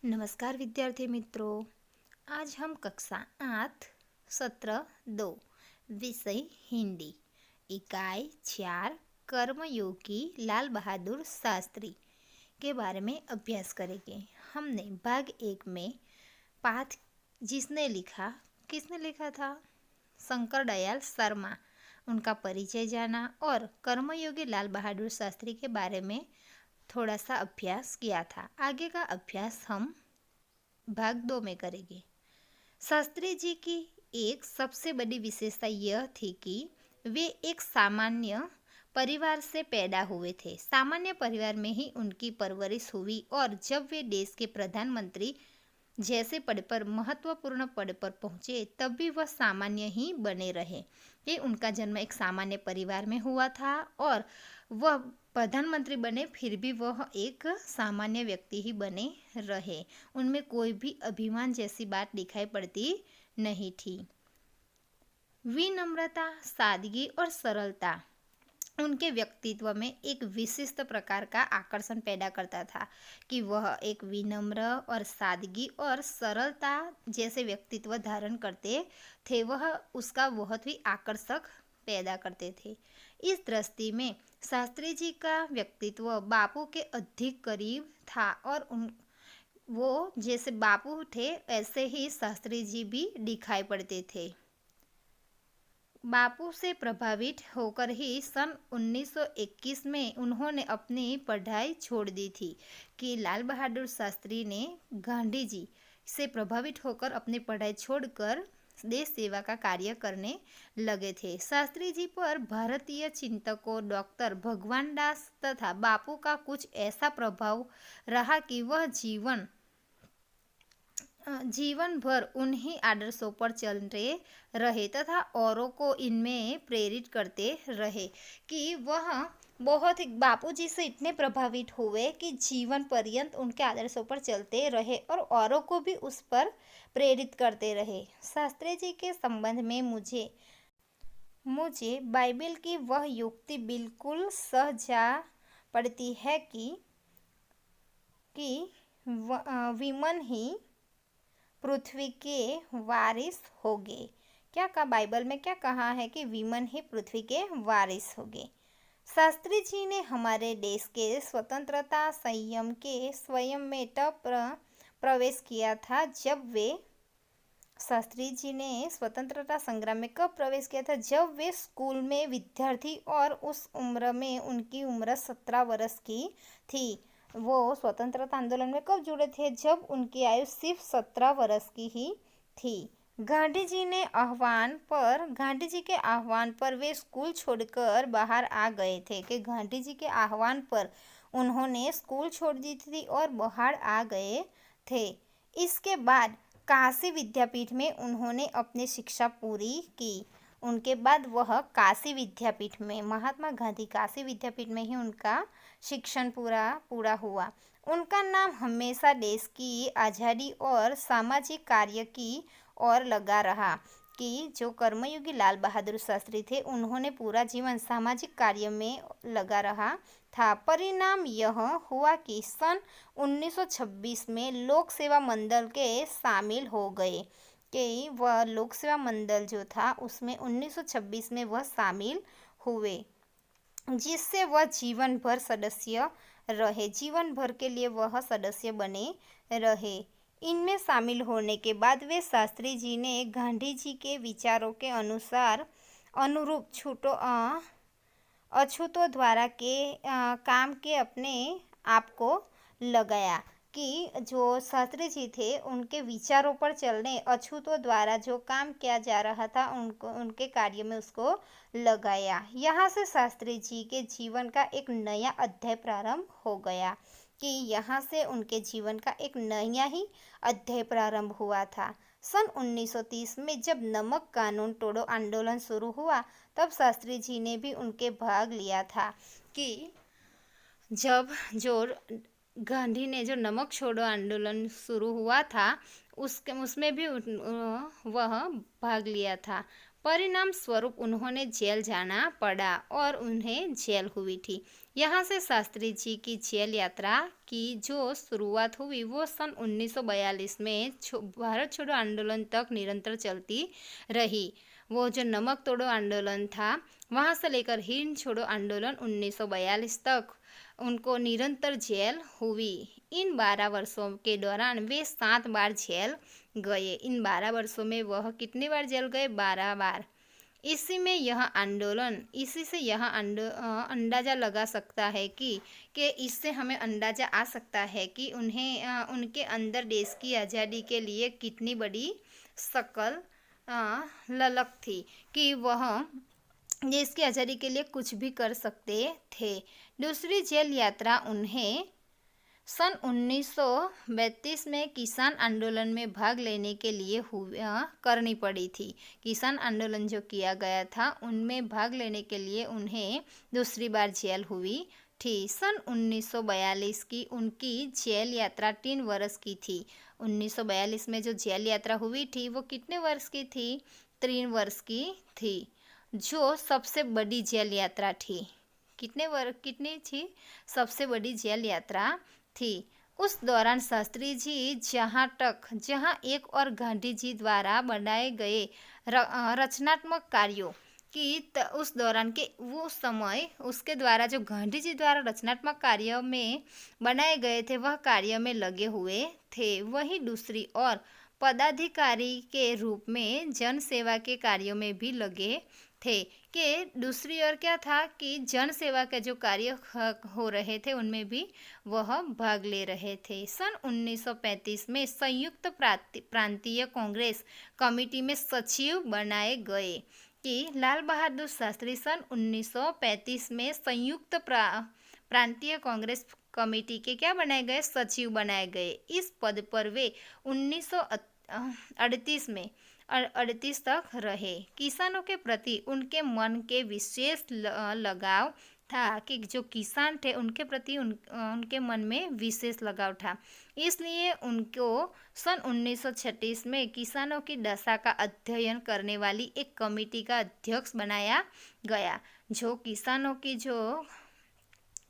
नमस्कार विद्यार्थी मित्रों। आज हम कक्षा 8 सत्र 2 विषय हिंदी इकाई 4 कर्मयोगी लाल बहादुर शास्त्री के बारे में अभ्यास करेंगे। हमने भाग 1 में पाठ किसने लिखा था? शंकर दयाल शर्मा। उनका परिचय जाना और कर्मयोगी लाल बहादुर शास्त्री के बारे में थोड़ा सा अभ्यास किया था। आगे का अभ्यास हम भाग 2 में करेंगे। शास्त्री जी की एक सबसे बड़ी विशेषता यह थी कि वे एक सामान्य परिवार से पैदा हुए थे। सामान्य परिवार में ही उनकी परवरिश हुई और जब वे देश के प्रधानमंत्री जैसे पद पर महत्वपूर्ण पद पर पहुंचे तब भी वह सामान्य ही बने रहे। ये उनका जन्म एक सामान्य परिवार में हुआ था और वह प्रधानमंत्री बने फिर भी वह एक सामान्य व्यक्ति ही बने रहे। उनमें कोई भी अभिमान जैसी बात दिखाई पड़ती नहीं थी। विनम्रता, सादगी और सरलता उनके व्यक्तित्व में एक विशिष्ट प्रकार का आकर्षण पैदा करता था कि वह एक विनम्र और सादगी और सरलता जैसे व्यक्तित्व धारण करते थे। वह उसका बहुत ही आकर्षक पैदा करते थे। इस दृष्टि में शास्त्री जी का व्यक्तित्व बापू के अधिक करीब था और वो जैसे बापू थे ऐसे ही शास्त्री जी भी दिखाई पड़ते थे। बापू से प्रभावित होकर ही सन 1921 में उन्होंने अपनी पढ़ाई छोड़ दी थी कि लाल बहादुर शास्त्री ने गांधी जी से प्रभावित होकर अपनी पढ़ाई छोड़कर देश सेवा का कार्य करने लगे थे। शास्त्री जी पर भारतीय चिंतकों डॉक्टर भगवान दास तथा बापू का कुछ ऐसा प्रभाव रहा कि वह जीवन भर उन्हीं आदर्शों पर चलते रहे तथा औरों को इनमें प्रेरित करते रहे कि वह बहुत ही बापूजी से इतने प्रभावित हुए कि जीवन पर्यंत उनके आदर्शों पर चलते रहे और औरों को भी उस पर प्रेरित करते रहे। शास्त्री जी के संबंध में मुझे बाइबल की वह युक्ति बिल्कुल सहज जा पड़ती है कि विमन ही पृथ्वी के वारिस होंगे। क्या कहा बाइबल में? क्या कहा है कि विमन ही पृथ्वी के वारिस होंगे। शास्त्री जी ने हमारे देश के स्वतंत्रता संयम के स्वयं में तब प्रवेश किया था जब वे शास्त्री जी ने स्वतंत्रता संग्राम में कब प्रवेश किया था? जब वे स्कूल में विद्यार्थी और उस उम्र में उनकी उम्र 17 वर्ष की थी। वो स्वतंत्रता आंदोलन में कब जुड़े थे? जब उनकी आयु सिर्फ 17 वर्ष की ही थी। गांधी जी के आह्वान पर वे स्कूल छोड़कर बाहर आ गए थे कि गांधी जी के आह्वान पर उन्होंने स्कूल छोड़ दी थी और बाहर आ गए थे। इसके बाद काशी विद्यापीठ में उन्होंने अपनी शिक्षा पूरी की। उनके बाद वह काशी विद्यापीठ में महात्मा गांधी काशी विद्यापीठ में ही उनका शिक्षण पूरा हुआ। उनका नाम हमेशा देश की आज़ादी और सामाजिक कार्य की ओर लगा रहा कि जो कर्मयोगी लाल बहादुर शास्त्री थे उन्होंने पूरा जीवन सामाजिक कार्य में लगा रहा था। परिणाम यह हुआ कि सन 1926 में लोक सेवा मंडल के शामिल हो गए कि वह लोक सेवा मंडल जो था उसमें 1926 में वह शामिल हुए, जिससे वह जीवन भर सदस्य रहे। जीवन भर के लिए वह सदस्य बने रहे। इनमें शामिल होने के बाद वे शास्त्री जी ने गांधी जी के विचारों के अनुरूप अछूतों द्वारा के काम के अपने आप को लगाया कि जो शास्त्री जी थे उनके विचारों पर चलने अछूतों द्वारा जो काम किया जा रहा था उनके कार्य में उसको लगाया। यहाँ से शास्त्री जी के जीवन का एक नया अध्याय प्रारंभ हो गया कि यहाँ से उनके जीवन का एक नया ही अध्याय प्रारंभ हुआ था। सन 1930 में जब नमक कानून तोड़ो आंदोलन शुरू हुआ तब शास्त्री जी ने भी उनके भाग लिया था कि जब जो गांधी ने जो नमक छोड़ो आंदोलन शुरू हुआ था उसमें भी वह भाग लिया था। परिणाम स्वरूप उन्होंने जेल जाना पड़ा और उन्हें जेल हुई थी। यहाँ से शास्त्री जी की जेल यात्रा की जो शुरुआत हुई वो सन 1942 में भारत छोड़ो आंदोलन तक निरंतर चलती रही। वो जो नमक तोड़ो आंदोलन था वहाँ से लेकर हिंद छोड़ो आंदोलन 1942 तक उनको निरंतर जेल हुई। इन 12 वर्षों के दौरान वे 7 बार जेल गए। इन 12 वर्षों में वह कितनी बार जेल गए? 12 बार। इसी से यह अंदाज़ा लगा सकता है कि इससे हमें अंदाज़ा आ सकता है कि उनके अंदर देश की आज़ादी के लिए कितनी बड़ी सकल ललक थी कि वह देश की आज़ादी के लिए कुछ भी कर सकते थे। दूसरी जेल यात्रा उन्हें सन 1932 में किसान आंदोलन में भाग लेने के लिए करनी पड़ी थी। किसान आंदोलन जो किया गया था उनमें भाग लेने के लिए उन्हें दूसरी बार जेल हुई थी। सन 1942 की उनकी जेल यात्रा 3 वर्ष की थी। 1942 में जो जेल यात्रा हुई थी वो कितने वर्ष की थी? 3 वर्ष की थी, जो सबसे बड़ी जेल यात्रा थी। कितनी थी? सबसे बड़ी जेल यात्रा थी। उस दौरान शास्त्री जी जहां एक और गांधी जी द्वारा बनाए गए रचनात्मक कार्यों की उस दौरान के वो समय उसके द्वारा जो गांधी जी द्वारा रचनात्मक कार्यों में बनाए गए थे वह कार्य में लगे हुए थे। वहीं दूसरी ओर पदाधिकारी के रूप में जन सेवा के कार्यों में भी लगे थे। कि दूसरी ओर क्या था कि जन सेवा के जो कार्य हो रहे थे उनमें भी वह भाग ले रहे थे। सन 1935 में संयुक्त प्रांतीय कांग्रेस कमेटी में सचिव बनाए गए। कि लाल बहादुर शास्त्री सन 1935 में संयुक्त प्रांतीय कांग्रेस कमेटी के क्या बनाए गए? सचिव बनाए गए। इस पद पर वे 1938 तक रहे। किसानों के प्रति उनके मन के विशेष लगाव था कि जो किसान थे उनके प्रति उनके मन में विशेष लगाव था। इसलिए उनको सन 1936 में किसानों की दशा का अध्ययन करने वाली एक कमेटी का अध्यक्ष बनाया गया। जो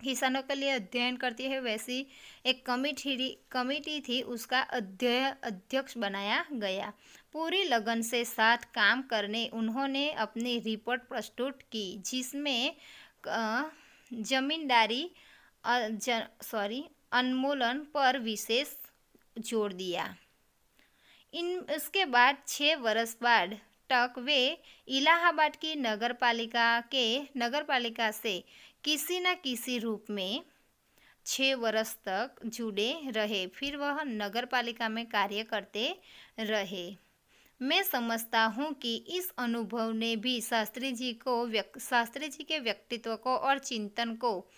किसानों के लिए अध्ययन करती है वैसी एक कमेटी थी, उसका अध्यक्ष बनाया गया। पूरी लगन से साथ काम करने उन्होंने अपनी रिपोर्ट प्रस्तुत की जिसमें जमींदारी उन्मूलन पर विशेष जोर दिया। इसके बाद 6 वर्ष बाद तक वे इलाहाबाद की नगरपालिका से किसी न किसी रूप में 6 वर्ष तक जुड़े रहे। फिर वह नगरपालिका में कार्य करते रहे। मैं समझता हूँ कि इस अनुभव ने भी शास्त्री जी के व्यक्तित्व को और चिंतन को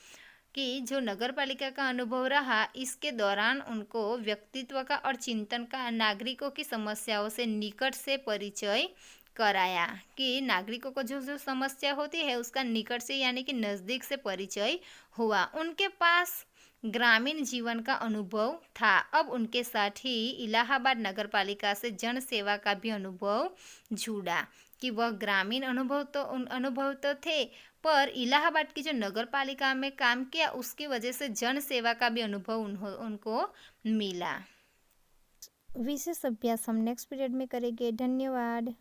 कि जो नगरपालिका का अनुभव रहा इसके दौरान उनको व्यक्तित्व का और चिंतन का नागरिकों की समस्याओं से निकट से परिचय कराया। कि नागरिकों को जो समस्या होती है उसका निकट से यानी कि नज़दीक से परिचय हुआ। उनके पास ग्रामीण जीवन का अनुभव था। अब उनके साथ ही इलाहाबाद नगरपालिका से जन सेवा का भी अनुभव जुड़ा। कि वह ग्रामीण अनुभव तो थे पर इलाहाबाद की जो नगरपालिका में काम किया उसकी वजह से जन सेवा का भी अनुभव उनको मिला। विशेष अभ्यास हम नेक्स्ट पीरियड में करेंगे। धन्यवाद।